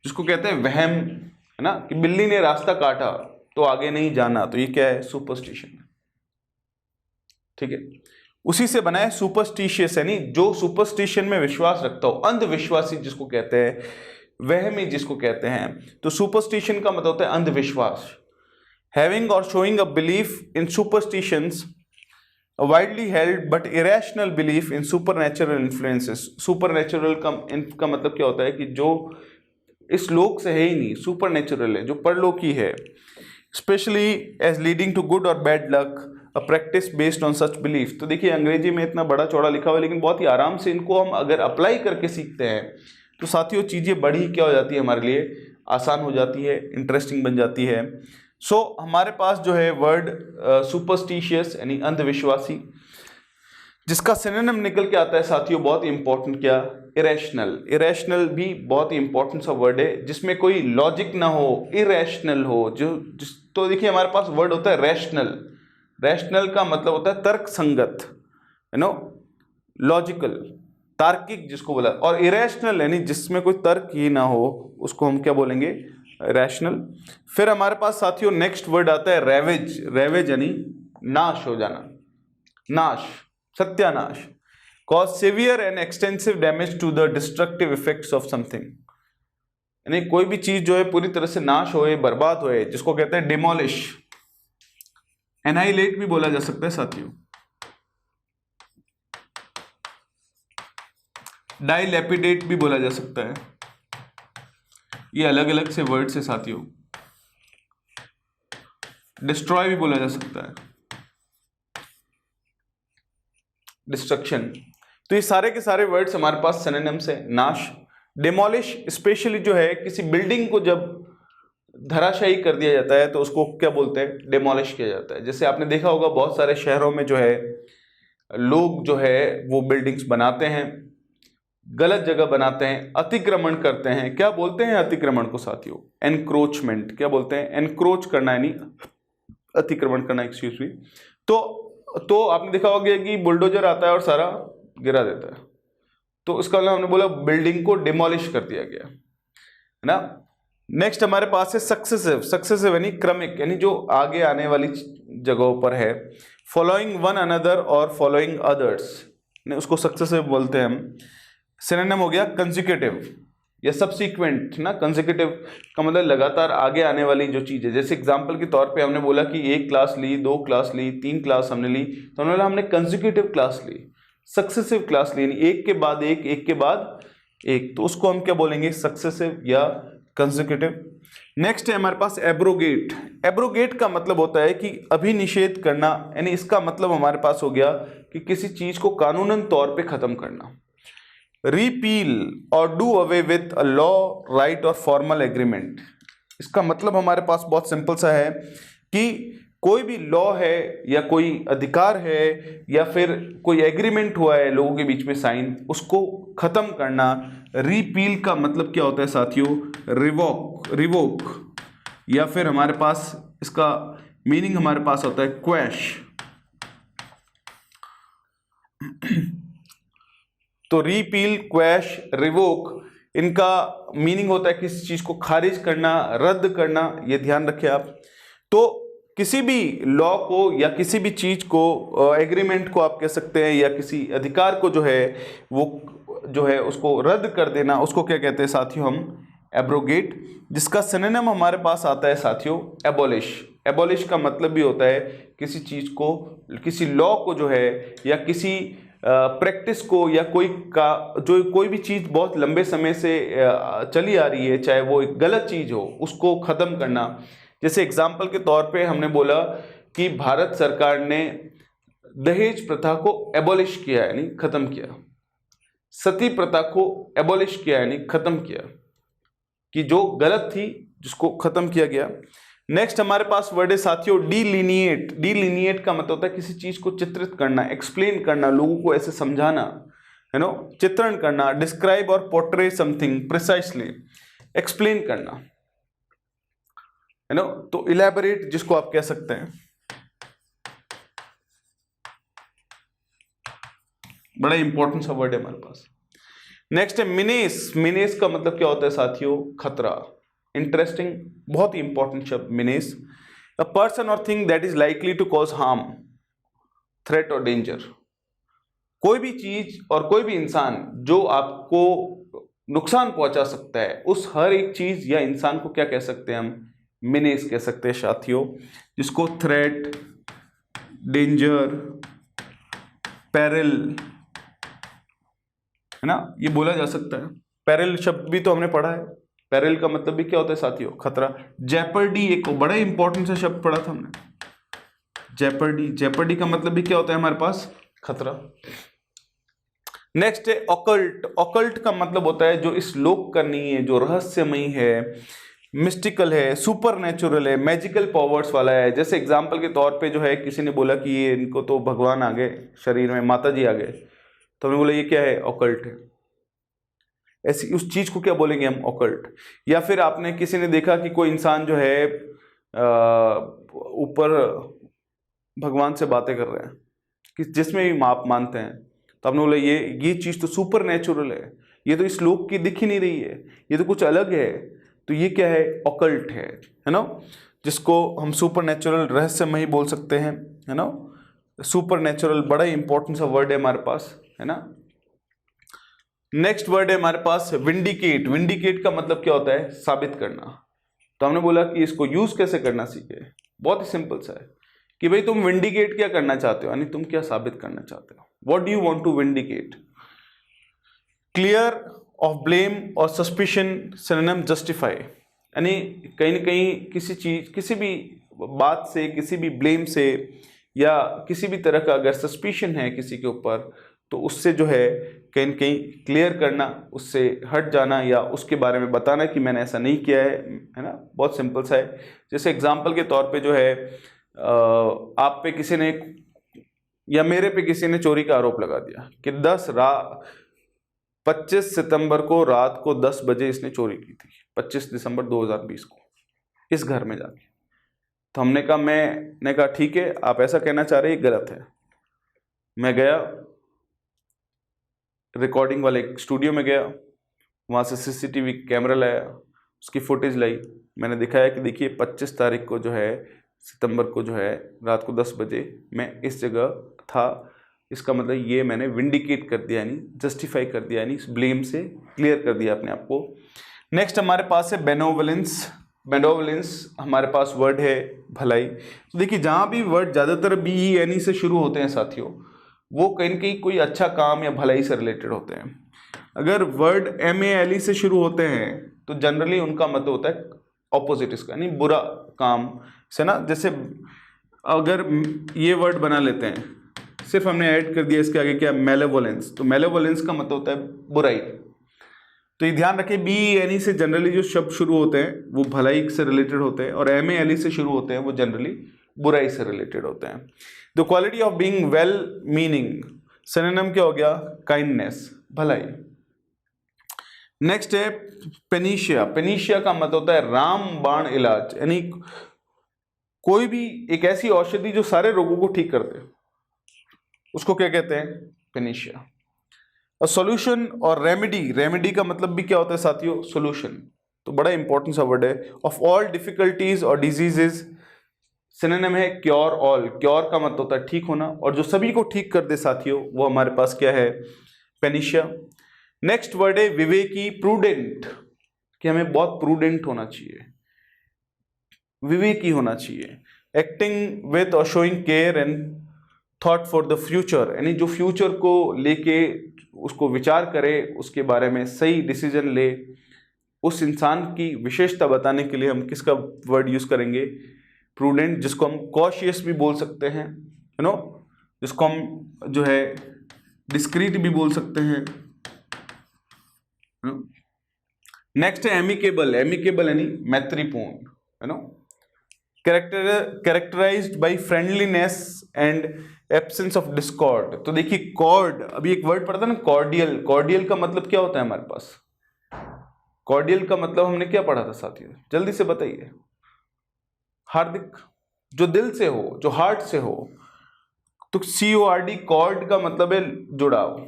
जिसको कहते हैं वहम, है ना, कि बिल्ली ने रास्ता काटा तो आगे नहीं जाना, तो ये क्या है, सुपरस्टिशन। ठीक है, उसी से बना है सुपरस्टिशियस, यानी जो सुपरस्टिशन में विश्वास रखता हो, अंधविश्वासी जिसको कहते हैं, वहमी जिसको कहते हैं। तो सुपरस्टिशन का मतलब होता है अंधविश्वास। हैविंग और showing a belief in superstitions, a widely held but irrational belief in supernatural influences। Supernatural का मतलब क्या होता है कि जो इस लोक से है ही नहीं, सुपरनेचुरल है, जो परलोकी है। Specially as leading to good और bad luck, a practice based on such belief. तो देखिए अंग्रेजी में इतना बड़ा चौड़ा लिखा हुआ है, लेकिन बहुत ही आराम से इनको हम अगर अप्लाई करके सीखते हैं तो साथियों चीज़ें बड़ी क्या हो जाती है, हमारे लिए आसान हो जाती है, इंटरेस्टिंग बन जाती है। सो हमारे पास जो है वर्ड सुपरस्टिशियस यानी अंधविश्वासी, जिसका सिनोनिम निकल के आता है साथियों, बहुत ही इंपॉर्टेंट, क्या, इरेशनल। इरेशनल भी बहुत ही इंपॉर्टेंट सा वर्ड है, जिसमें कोई लॉजिक ना हो, इरेशनल हो। तो देखिए हमारे पास वर्ड होता है रैशनल। रैशनल का मतलब होता है तर्क संगत, यू नो, लॉजिकल, तार्किक जिसको बोला। और इरेशनल यानी जिसमें कोई तर्क ही ना हो, उसको हम क्या बोलेंगे, रैशनल। फिर हमारे पास साथियों नेक्स्ट वर्ड आता है रेवेज। रेवेज यानी नाश हो जाना, नाश, सत्यानाश। Cause severe and extensive damage to the destructive effects of something, यानी कोई भी चीज जो है पूरी तरह से नाश होए, बर्बाद होए, जिसको कहते हैं डिमोलिश। एनाइलेट भी बोला जा सकता है साथियों। डाइलैपिडेट भी बोला जा सकता है। ये अलग अलग से वर्ड्स है साथियों। डिस्ट्रॉय भी बोला जा सकता है, डिस्ट्रक्शन। तो ये सारे के सारे वर्ड्स हमारे पास सिनोनिम्स है। नाश, डिमोलिश, स्पेशली जो है किसी बिल्डिंग को जब धराशायी कर दिया जाता है तो उसको क्या बोलते हैं, डिमोलिश किया जाता है। जैसे आपने देखा होगा बहुत सारे शहरों में जो है लोग जो है वो बिल्डिंग्स बनाते हैं, गलत जगह बनाते हैं, अतिक्रमण करते हैं। क्या बोलते हैं अतिक्रमण को साथियों, एनक्रोचमेंट। क्या बोलते हैं, एनक्रोच करना यानी अतिक्रमण करना, एक्सक्यूज मी। तो आपने देखा होगा कि बुलडोजर आता है और सारा गिरा देता है, तो इसका मतलब हमने बोला बिल्डिंग को डिमोलिश कर दिया गया, है ना। नेक्स्ट हमारे पास है सक्सेसिव। सक्सेसिव यानी क्रमिक, यानी जो आगे आने वाली जगहों पर है। फॉलोइंग वन अनदर और फॉलोइंग अदर्स, उसको सक्सेसिव बोलते हैं हम। सिनोनिम हो गया कंसेक्यूटिव या सबसीक्वेंट ना। कंसेक्यूटिव का मतलब लगातार आगे आने वाली जो चीज़ है। जैसे एग्जांपल के तौर पे हमने बोला कि 1 क्लास ली, 2 क्लास ली, 3 क्लास हमने ली, तो हमने बोला हमने कंसेक्यूटिव क्लास ली, सक्सेसिव क्लास ली, यानी एक के बाद एक, एक के बाद एक, तो उसको हम क्या बोलेंगे, सक्सेसिव या कंसेक्यूटिव। नेक्स्ट है हमारे पास एब्रोगेट। एब्रोगेट का मतलब होता है कि अभिनिषेध करना, यानी इसका मतलब हमारे पास हो गया कि किसी चीज को कानूनन तौर पे खत्म करना। रिपील और do away with a law, right और फॉर्मल एग्रीमेंट। इसका मतलब हमारे पास बहुत सिंपल सा है कि कोई भी लॉ है या कोई अधिकार है या फिर कोई एग्रीमेंट हुआ है लोगों के बीच में साइन, उसको खत्म करना। रिपील का मतलब क्या होता है साथियों, रिवोक या फिर हमारे पास इसका मीनिंग हमारे पास होता है क्वैश। तो रिपील, क्वैश, रिवोक, इनका मीनिंग होता है किसी चीज को खारिज करना, रद्द करना, ये ध्यान रखें आप। तो किसी भी लॉ को या किसी भी चीज को, एग्रीमेंट को आप कह सकते हैं, या किसी अधिकार को जो है वो जो है उसको रद्द कर देना, उसको क्या कहते हैं साथियों, हम एब्रोगेट। जिसका सिनोनिम हमारे पास आता है साथियों एबॉलिश। एबॉलिश का मतलब भी होता है किसी चीज को, किसी लॉ को जो है या किसी प्रैक्टिस को या कोई भी चीज बहुत लंबे समय से चली आ रही है, चाहे वो एक गलत चीज हो, उसको खत्म करना। जैसे एग्जाम्पल के तौर पे हमने बोला कि भारत सरकार ने दहेज प्रथा को एबॉलिश किया, यानी खत्म किया। सती प्रथा को एबॉलिश किया यानी खत्म किया, कि जो गलत थी जिसको खत्म किया गया। नेक्स्ट हमारे पास वर्ड है साथियों डिलिनिएट। डिलिनिएट का मतलब होता है किसी चीज को चित्रित करना, एक्सप्लेन करना, लोगों को ऐसे समझाना, है नो, चित्रण करना। डिस्क्राइब और पोर्ट्रे समथिंग प्रिसाइसली, एक्सप्लेन करना, है नो, तो इलेबोरेट जिसको आप कह सकते हैं। बड़ा इंपॉर्टेंट सा वर्ड है हमारे पास। नेक्स्ट है मिनेस। मिनेस का मतलब क्या होता है साथियों? खतरा। इंटरेस्टिंग, बहुत ही इंपॉर्टेंट शब्द मिनेस। अ पर्सन और thing that is likely to cause harm, threat और डेंजर। कोई भी चीज और कोई भी इंसान जो आपको नुकसान पहुंचा सकता है, उस हर एक चीज या इंसान को क्या कह सकते हैं हम? मिनेस कह सकते हैं साथियों, जिसको थ्रेट, डेंजर, पेरिल, है ना, ये बोला जा सकता है। पेरिल शब्द भी तो हमने पढ़ा है। पेरिल का मतलब भी क्या होता है साथियों? खतरा। जेपर्डी एक बड़ा इंपॉर्टेंट सा शब्द पढ़ा था हमने, जेपर्डी। जेपर्डी का मतलब भी क्या होता है हमारे पास? खतरा। नेक्स्ट है ऑकल्ट। ऑकल्ट का मतलब होता है जो इस लोक का नहीं है, जो रहस्यमयी है, मिस्टिकल है, सुपर नेचुरल है, मैजिकल पावर्स वाला है। जैसे एग्जाम्पल के तौर पे जो है किसी ने बोला कि ये इनको तो भगवान आ गए शरीर में, माता जी आ गए, तो हमने बोला ये क्या है? ऑकल्ट है। ऐसी उस चीज को क्या बोलेंगे हम? ऑकल्ट। या फिर आपने किसी ने देखा कि कोई इंसान जो है ऊपर भगवान से बातें कर रहे हैं, कि जिसमें भी आप मानते हैं, तो आपने बोला ये चीज तो सुपर नेचुरल है, ये तो इस लोक की दिख ही नहीं रही है, ये तो कुछ अलग है, तो ये क्या है? ऑकल्ट है ना, जिसको हम सुपर नेचुरल, रहस्यमयी बोल सकते हैं, है ना। सुपर नेचुरल बड़ा ही इंपॉर्टेंट सा वर्ड है हमारे पास, है ना। नेक्स्ट वर्ड है हमारे पास विंडिकेट। विंडिकेट का मतलब क्या होता है? साबित करना। तो हमने बोला कि इसको यूज कैसे करना सीखे। बहुत ही सिंपल सा है कि भाई तुम विंडिकेट क्या करना चाहते हो, यानी तुम क्या साबित करना चाहते हो। What do you want to vindicate? Clear of blame और सस्पिशन, सिनोनिम जस्टिफाई, यानी कहीं ना कहीं किसी चीज, किसी भी बात से, किसी भी ब्लेम से, या किसी भी तरह का अगर सस्पिशन है किसी के ऊपर, तो उससे जो है कहीं न कहीं क्लियर करना, उससे हट जाना, या उसके बारे में बताना कि मैंने ऐसा नहीं किया है ना। बहुत सिंपल सा है। जैसे एग्जांपल के तौर पे जो है आप पे किसी ने या मेरे पे किसी ने चोरी का आरोप लगा दिया कि 25 सितंबर को रात को 10 बजे इसने चोरी की थी, 25 दिसंबर 2020 को, इस घर में जाके। तो मैंने कहा ठीक है, आप ऐसा कहना चाह रहे हैं, गलत है। मैं गया रिकॉर्डिंग वाले स्टूडियो में गया, वहाँ से सीसीटीवी कैमरा लाया, उसकी फुटेज लाई, मैंने दिखाया कि देखिए 25 तारीख को जो है, सितंबर को जो है, रात को 10 बजे मैं इस जगह था। इसका मतलब ये मैंने विंडिकेट कर दिया, यानी जस्टिफाई कर दिया, यानी इस ब्लेम से क्लियर कर दिया अपने आप को। नेक्स्ट हमारे पास है बेनोवलेंस। बेनोवलेंस हमारे पास वर्ड है भलाई। तो देखिए जहाँ भी वर्ड ज़्यादातर BE से शुरू होते हैं साथियों, वो कहीं ना कहीं कोई अच्छा काम या भलाई से रिलेटेड होते हैं। अगर वर्ड MALE से शुरू होते हैं तो जनरली उनका मतलब होता है ऑपोजिट इसका, यानी बुरा काम से ना। जैसे अगर ये वर्ड बना लेते हैं, सिर्फ हमने ऐड कर दिया इसके आगे क्या? मेलेवोलेंस। तो मेलेवोलेंस का मतलब होता है बुराई। तो ये ध्यान रखें, BE से जनरली जो शब्द शुरू होते हैं वो भलाई से रिलेटेड होते हैं, और MALE से शुरू होते हैं वो जनरली बुराई से रिलेटेड होते हैं। The quality of being well meaning, synonym क्या हो गया? काइंडनेस, भलाई। नेक्स्ट है पेनिशिया। पेनिशिया का मतलब होता है रामबाण इलाज, यानी कोई भी एक ऐसी औषधि जो सारे रोगों को ठीक कर दे, उसको क्या कहते हैं? पेनिशिया। और सॉल्यूशन और रेमेडी। रेमेडी का मतलब भी क्या होता है साथियों? सॉल्यूशन। तो बड़ा इंपॉर्टेंट सा वर्ड है। ऑफ ऑल डिफिकल्टीज और डिजीजेज, सिनोनिम है क्योर ऑल। क्योर का मतलब होता है ठीक होना, और जो सभी को ठीक कर दे साथियों, वो हमारे पास क्या है? पेनिशिया। नेक्स्ट वर्ड है विवेकी, प्रूडेंट, कि हमें बहुत प्रूडेंट होना चाहिए, विवेकी होना चाहिए। एक्टिंग विथ और showing care and thought for the future, यानी जो फ्यूचर को लेके उसको विचार करे, उसके बारे में सही डिसीजन ले। उस इंसान की विशेषता बताने के लिए हम किसका वर्ड यूज करेंगे? प्रूडेंट, जिसको हम कॉशियस भी बोल सकते हैं, यू नो, जिसको हम जो है डिस्क्रीट भी बोल सकते हैं, नेक्स्ट है एमिकेबल, एमिकेबल यानी मैत्रीपूर्ण, है ना। Characterized by friendliness and absence of discord. तो देखिए कॉर्ड, अभी एक वर्ड पढ़ा था ना कॉर्डियल, कॉर्डियल का मतलब क्या होता है हमारे पास? कॉर्डियल का मतलब हमने क्या पढ़ा था साथियों, जल्दी से बताइए। हार्दिक, जो दिल से हो, जो हार्ट से हो। तो CORD, कॉर्ड का मतलब है जुड़ाव,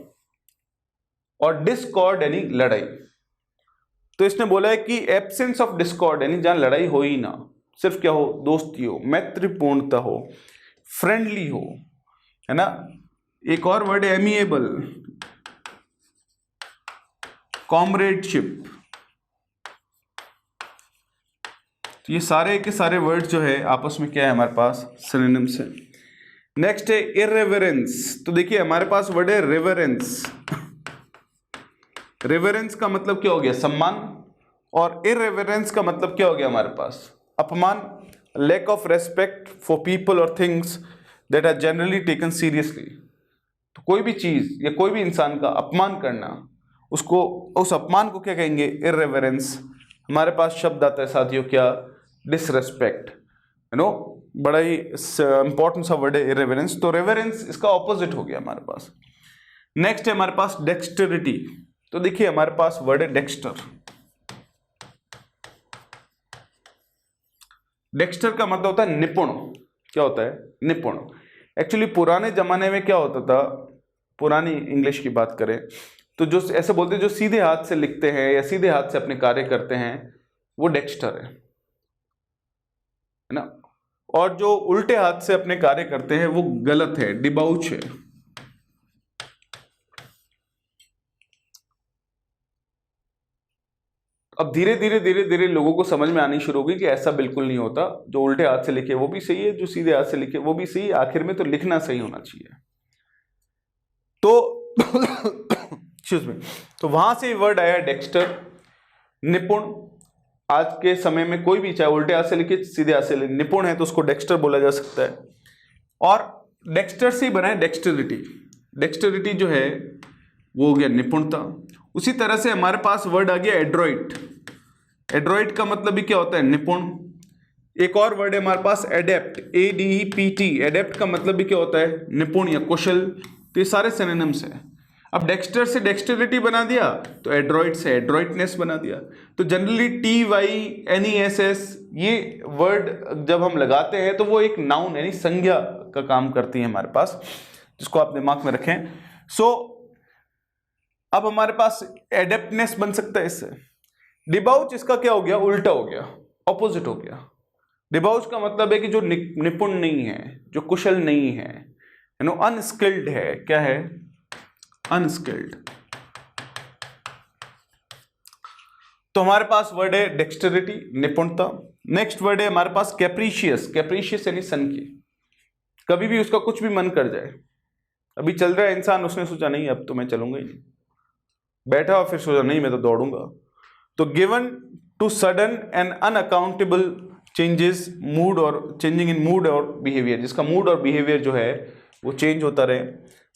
और डिस्कॉर्ड यानी लड़ाई। तो इसने बोला है कि एब्सेंस ऑफ डिस्कॉर्ड यानी जहां लड़ाई हो ही ना, सिर्फ क्या हो, दोस्ती हो, मैत्रीपूर्णता हो, फ्रेंडली हो, है ना। एक और वर्ड है एमिएबल, कॉमरेडशिप। तो ये सारे के सारे वर्ड जो है आपस में क्या है हमारे पास, सिनोनिम्स है। नेक्स्ट है इररेवरेंस। तो देखिए हमारे पास वर्ड है रेवरेंस। रेवरेंस का मतलब क्या हो गया, सम्मान, और इररेवरेंस का मतलब क्या हो गया हमारे पास, अपमान, lack of respect for people और things that are generally taken seriously. तो कोई भी चीज या कोई भी इंसान का अपमान करना, उसको, उस अपमान को क्या कहेंगे, इररेवरेंस। हमारे पास शब्द आता है साथियों क्या, डिसरेस्पेक्ट, यू नो, बड़ा ही इंपॉर्टेंट सा वर्ड है इररेवरेंस। तो रेवरेंस इसका ऑपोजिट हो गया हमारे पास। नेक्स्ट है हमारे पास डेक्स्टरिटी। तो देखिए हमारे पास वर्ड है डेक्स्टर। डेक्स्टर का मतलब होता है निपुण। क्या होता है, निपुण। एक्चुअली पुराने जमाने में क्या होता था, पुरानी इंग्लिश की बात करें तो जो ऐसे बोलते हैं, जो सीधे हाथ से लिखते हैं या सीधे हाथ से अपने कार्य करते हैं वो डेक्स्टर है ना। और जो उल्टे हाथ से अपने कार्य करते हैं वो गलत है, डिबाउच है। अब धीरे धीरे लोगों को समझ में आनी शुरू होगी कि ऐसा बिल्कुल नहीं होता, जो उल्टे हाथ से लिखे वो भी सही है, जो सीधे हाथ से लिखे वो भी सही है, आखिर में तो लिखना सही होना चाहिए। तो एक्सक्यूज मी, तो वहां से वर्ड आया डेक्स्टर, निपुण। आज के समय में कोई भी, चाहे उल्टे हाथ से लिखे सीधे हाथ से लिखे, निपुण है तो उसको डेक्स्टर बोला जा सकता है। और डेक्स्टर से ही बना है डेक्स्टरिटी। डेक्स्टरिटी जो है वो हो गया निपुणता। उसी तरह से हमारे पास वर्ड आ गया एड्रॉइट। एड्रॉइट का मतलब भी क्या होता है, निपुण। एक और वर्ड है हमारे पास एडेप्ट, ADEPT। एडेप्ट का मतलब भी क्या होता है, निपुण या कुशल। तो ये सारे सिनोनिम्स हैं। अब डेक्स्टर से डेक्स्टरिटी बना दिया तो एड्रॉइट से एड्रॉइटनेस बना दिया। तो जनरली TYNESS ये वर्ड जब हम लगाते हैं तो वो एक नाउन यानी संज्ञा का काम करती है हमारे पास, जिसको आप दिमाग में रखें। अब हमारे पास एडेप्टनेस बन सकता है इससे। डिबाउच इसका क्या हो गया, उल्टा हो गया, ऑपोजिट हो गया। डिबाउच का मतलब है कि जो निपुण नहीं है, जो कुशल नहीं है, यू नो, अनस्किल्ड है। क्या है, अनस्किल्ड। तो हमारे पास वर्ड है डेक्स्टरिटी, निपुणता। नेक्स्ट वर्ड है हमारे पास कैप्रीशियस। कैप्रीशियस यानी सनकी। कभी भी उसका कुछ भी मन कर जाए। अभी चल रहा है इंसान, उसने सोचा नहीं अब तो मैं चलूंगा ही नहीं, बैठा और फिर सोचा नहीं मैं तो दौड़ूंगा। तो given to sudden and unaccountable changes mood, और चेंजिंग इन मूड और बिहेवियर, जिसका मूड और बिहेवियर जो है वो चेंज होता रहे।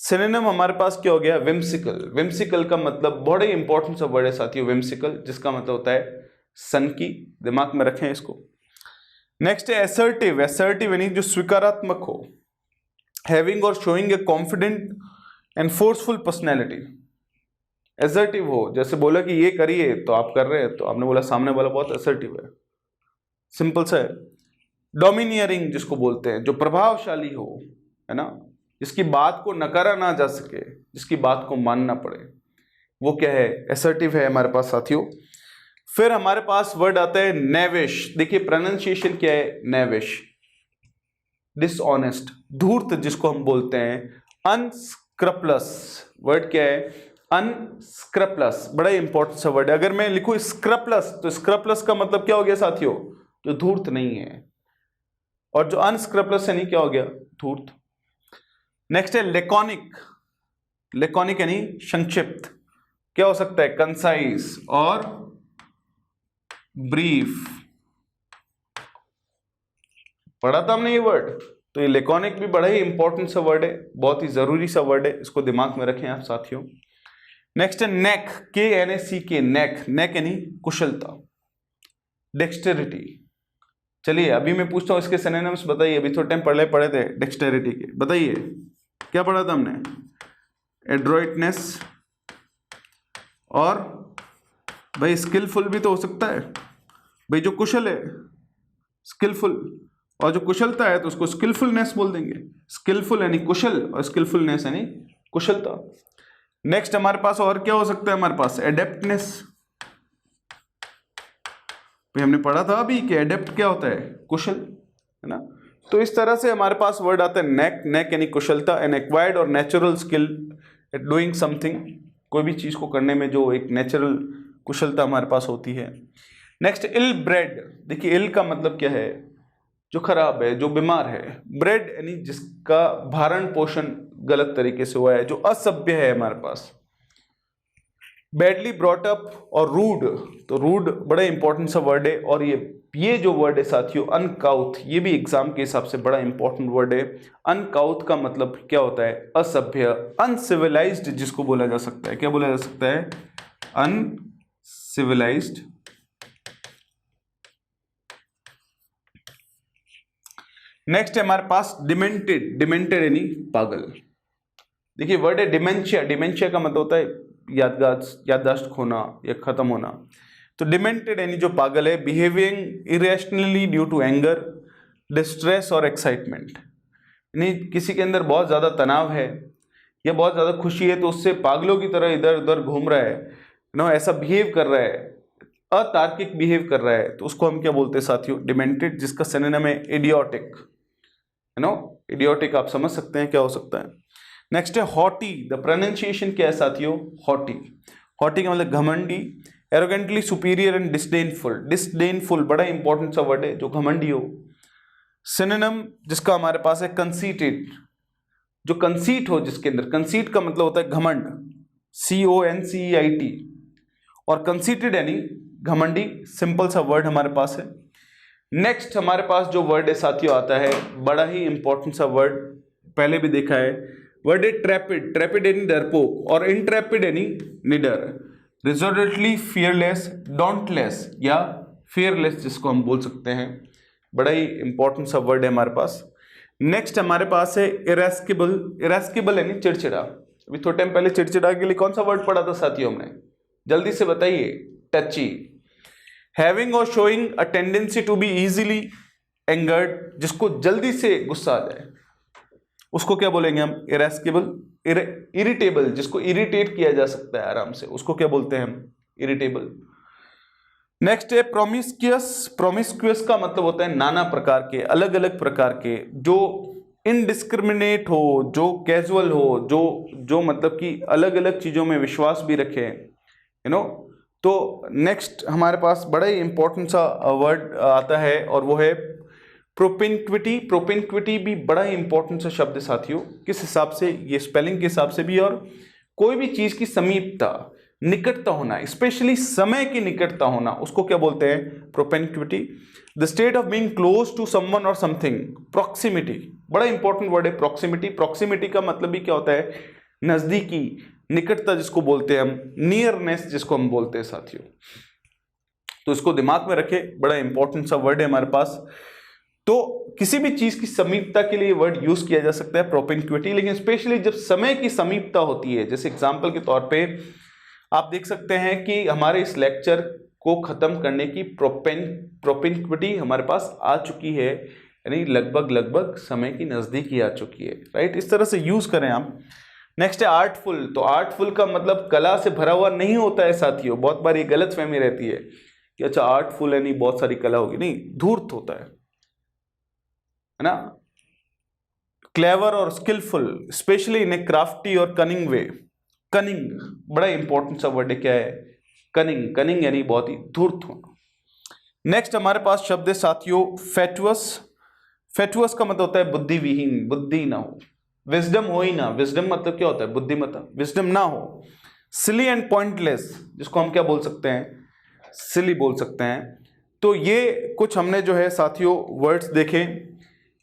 सिनोनिम हमारे पास क्या हो गया, विम्सिकल। विम्सिकल का मतलब बड़े इंपॉर्टेंट सा वर्ड है साथियों, विम्सिकल, जिसका मतलब होता है सनकी। दिमाग में रखें इसको। नेक्स्ट है असर्टिव। असर्टिव यानी जो स्वीकारात्मक हो, हैविंग और showing A confident and forceful personality. Assertive हो, जैसे बोला कि ये करिए तो आप कर रहे हैं, तो आपने बोला, सामने वाला बहुत असर्टिव है, सिंपल सा है। डोमिनियरिंग जिसको बोलते हैं, जो प्रभावशाली हो, है ना, जिसकी बात को नकारा ना जा सके, जिसकी बात को मानना पड़े, वो क्या है, असर्टिव है हमारे पास साथियों। फिर हमारे पास वर्ड आता है नेविश। देखिए प्रोनाउंसिएशन क्या है, नेविश। डिसऑनेस्ट, धूर्त जिसको हम बोलते हैं। अनस्क्रपलस, वर्ड क्या है, अनस्क्रपलस, बड़ा ही इंपॉर्टेंट सा वर्ड है। अगर मैं लिखूं स्क्रपलस, तो स्क्रपलस का मतलब क्या हो गया साथियों, जो धूर्त नहीं है। और जो अनस्क्रपलस यानी क्या हो गया, धूर्त। नेक्स्ट है लेकॉनिक। लेकॉनिक यानी संक्षिप्त। क्या हो सकता है, कंसाइज और ब्रीफ। पढ़ा था हमने ये वर्ड। तो ये लेकॉनिक भी बड़ा ही इंपॉर्टेंट सा वर्ड है, बहुत ही जरूरी सा वर्ड है, इसको दिमाग में रखें आप साथियों। नेक्स्ट है नेक, KNACK, नेक, नेक यानी कुशलता, डेक्सटेरिटी। चलिए अभी मैं पूछता हूँ इसके सिनोनिम्स बताइए, अभी थोड़े टाइम पढ़े थे डेक्सटेरिटी के, बताइए क्या पढ़ा था हमने? एड्रॉइटनेस, और भाई स्किलफुल भी तो हो सकता है भाई, जो कुशल है स्किलफुल, और जो कुशलता है तो उसको स्किलफुलनेस बोल देंगे। स्किलफुल यानी कुशल और स्किलफुलनेस यानी कुशलता। नेक्स्ट हमारे पास और क्या हो सकता है? हमारे पास एडेप्टनेस, हमने पढ़ा था अभी कि एडेप्ट क्या होता है? कुशल, है ना। तो इस तरह से हमारे पास वर्ड आता है नेक, नेक यानी कुशलता, एन एक्वायर्ड और natural skill at doing something, कोई भी चीज को करने में जो एक नेचुरल कुशलता हमारे पास होती है। नेक्स्ट इल ब्रेड, देखिए इल का मतलब क्या है? जो खराब है, जो बीमार है। ब्रेड यानी जिसका भरण पोषण गलत तरीके से हुआ है, जो असभ्य है हमारे पास। बैडली ब्रॉट अप और रूड, तो रूड बड़ा इंपॉर्टेंट सा वर्ड है, और ये जो वर्ड है साथियों अनकाउथ, ये भी एग्जाम के हिसाब से बड़ा इंपॉर्टेंट वर्ड है। अनकाउथ का मतलब क्या होता है? असभ्य, अनसिविलाइज्ड जिसको बोला जा सकता है। क्या बोला जा सकता है? अनसिविलाइज्ड। नेक्स्ट है हमारे पास डिमेंटेड, डिमेंटेड यानी पागल। देखिए वर्ड है डिमेंशिया, डिमेंशिया का मतलब होता है याददाश्त खोना या खत्म होना। तो डिमेंटेड यानी जो पागल है। Behaving irrationally due to anger, distress और एक्साइटमेंट, यानी किसी के अंदर बहुत ज़्यादा तनाव है या बहुत ज़्यादा खुशी है तो उससे पागलों की तरह इधर उधर घूम रहा है, नो ऐसा बिहेव कर रहा है, अतार्किक बिहेव कर रहा है, तो उसको हम क्या बोलते हैं साथियों? डिमेंटेड, जिसका सिनोनिम है इडियोटिक, है नो। इडियोटिक आप समझ सकते हैं क्या हो सकता है। नेक्स्ट है हॉटी, द प्रोनाउंसिएशन क्या है साथियों? हॉटी, हॉटी का मतलब घमंडी, एरोगेंटली सुपीरियर एंड डिस्डेनफुल, डिस्डेनफुल बड़ा इंपॉर्टेंट सा वर्ड है, जो घमंडी हो। सिनोनिम जिसका हमारे पास है कंसीटेड, जो कंसीट हो जिसके अंदर, कंसीट का मतलब होता है घमंड, CONCEIT, और कंसीटेड यानी घमंडी, सिंपल सा वर्ड हमारे पास है। नेक्स्ट हमारे पास जो वर्ड है साथियों आता है बड़ा ही इंपॉर्टेंट सा वर्ड, पहले भी देखा है, वर्ड है ट्रैपिड, ट्रैपिड यानी डरपोक, और इंट्रैपिड यानी निडर। रिजोल्यूटली फियरलेस, डॉन्टलेस या फियरलेस जिसको हम बोल सकते हैं, बड़ा ही इंपॉर्टेंट सा वर्ड है हमारे पास। नेक्स्ट हमारे पास है इरेस्केबल, इरेस्केबल यानी चिड़चिड़ा। अभी थोड़े टाइम पहले चिड़चिड़ा के लिए कौन सा वर्ड पढ़ा था साथियों हमने? जल्दी से बताइए। टची। हैविंग और showing a tendency to be easily angered, जिसको जल्दी से गुस्सा आ जाए उसको क्या बोलेंगे हम? इरेस्केबल। इरिटेबल, जिसको इरिटेट किया जा सकता है आराम से, उसको क्या बोलते हैं हम? इरिटेबल। नेक्स्ट है प्रोमिस्क्यूअस, प्रोमिस्क्यूअस का मतलब होता है नाना प्रकार के, अलग अलग प्रकार के, जो इनडिस्क्रिमिनेट हो, जो कैजुअल हो, जो मतलब कि अलग अलग चीजों में विश्वास भी रखे, यू नो। तो नेक्स्ट हमारे पास बड़ा ही इंपॉर्टेंट सा वर्ड आता है और वो है प्रोपिनक्विटी। प्रोपिनक्विटी भी बड़ा ही इंपॉर्टेंट सा शब्द है साथियों, किस हिसाब से? ये स्पेलिंग के हिसाब से भी, और कोई भी चीज की समीपता, निकटता होना, स्पेशली समय की निकटता होना, उसको क्या बोलते हैं? Propinquity. The state of being close to someone और समथिंग, प्रॉक्सिमिटी, बड़ा इंपॉर्टेंट वर्ड है प्रॉक्सिमिटी। प्रॉक्सिमिटी का मतलब भी क्या होता है? नजदीकी, निकटता जिसको बोलते हैं हम, नियरनेस जिसको हम बोलते हैं साथियों। तो इसको दिमाग में रखें, बड़ा इंपॉर्टेंट सा वर्ड है हमारे पास। तो किसी भी चीज की समीपता के लिए वर्ड यूज किया जा सकता है प्रोपिनक्विटी, लेकिन स्पेशली जब समय की समीपता होती है, जैसे एग्जांपल के तौर पे आप देख सकते हैं कि हमारे इस लेक्चर को खत्म करने की प्रोपिनक्विटी हमारे पास आ चुकी है, यानी लगभग समय की नजदीकी आ चुकी है, राइट। इस तरह से यूज करें आप। नेक्स्ट है आर्टफुल। तो आर्टफुल का मतलब कला से भरा हुआ नहीं होता है साथियों, बहुत बार ये गलतफहमी रहती है कि अच्छा आर्टफुल यानी बहुत सारी कला होगी, नहीं, धूर्त होता है ना। क्लेवर और skilful, specially in a crafty और कनिंग वे। कनिंग बड़ा इंपॉर्टेंट सा वर्ड है, क्या है? कनिंग, कनिंग यानी बहुत ही धूर्त होना। नेक्स्ट हमारे पास शब्द है साथियों फेटुअस। फेटुअस का मतलब होता है बुद्धिविहीन, बुद्धि ना हो, विजडम हो ही ना। विजडम मतलब क्या होता है? बुद्धिमत्ता, विजडम ना हो। सिली एंड पॉइंटलेस, जिसको हम क्या बोल सकते हैं? सिली बोल सकते हैं। तो ये कुछ हमने जो है साथियों वर्ड्स देखे।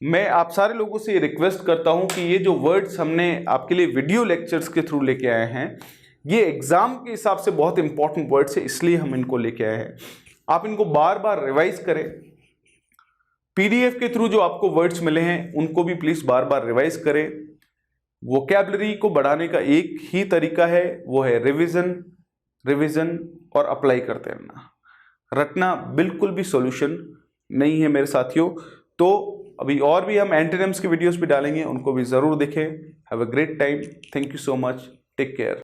मैं आप सारे लोगों से रिक्वेस्ट करता हूं कि ये जो वर्ड्स हमने आपके लिए वीडियो लेक्चर्स के थ्रू लेके आए हैं, ये एग्जाम के हिसाब से बहुत इंपॉर्टेंट वर्ड्स है, इसलिए हम इनको लेके आए हैं। आप इनको बार बार रिवाइज करें। पीडीएफ के थ्रू जो आपको वर्ड्स मिले हैं उनको भी प्लीज बार बार रिवाइज करें। वोकैबुलरी को बढ़ाने का एक ही तरीका है, वो है रिवीजन, रिवीजन और अप्लाई करते रहना। रटना बिल्कुल भी सॉल्यूशन नहीं है मेरे साथियों। तो अभी और भी हम एंटोनिम्स की वीडियोस भी डालेंगे, उनको भी जरूर देखें। Have a great time. Thank you so much. Take care.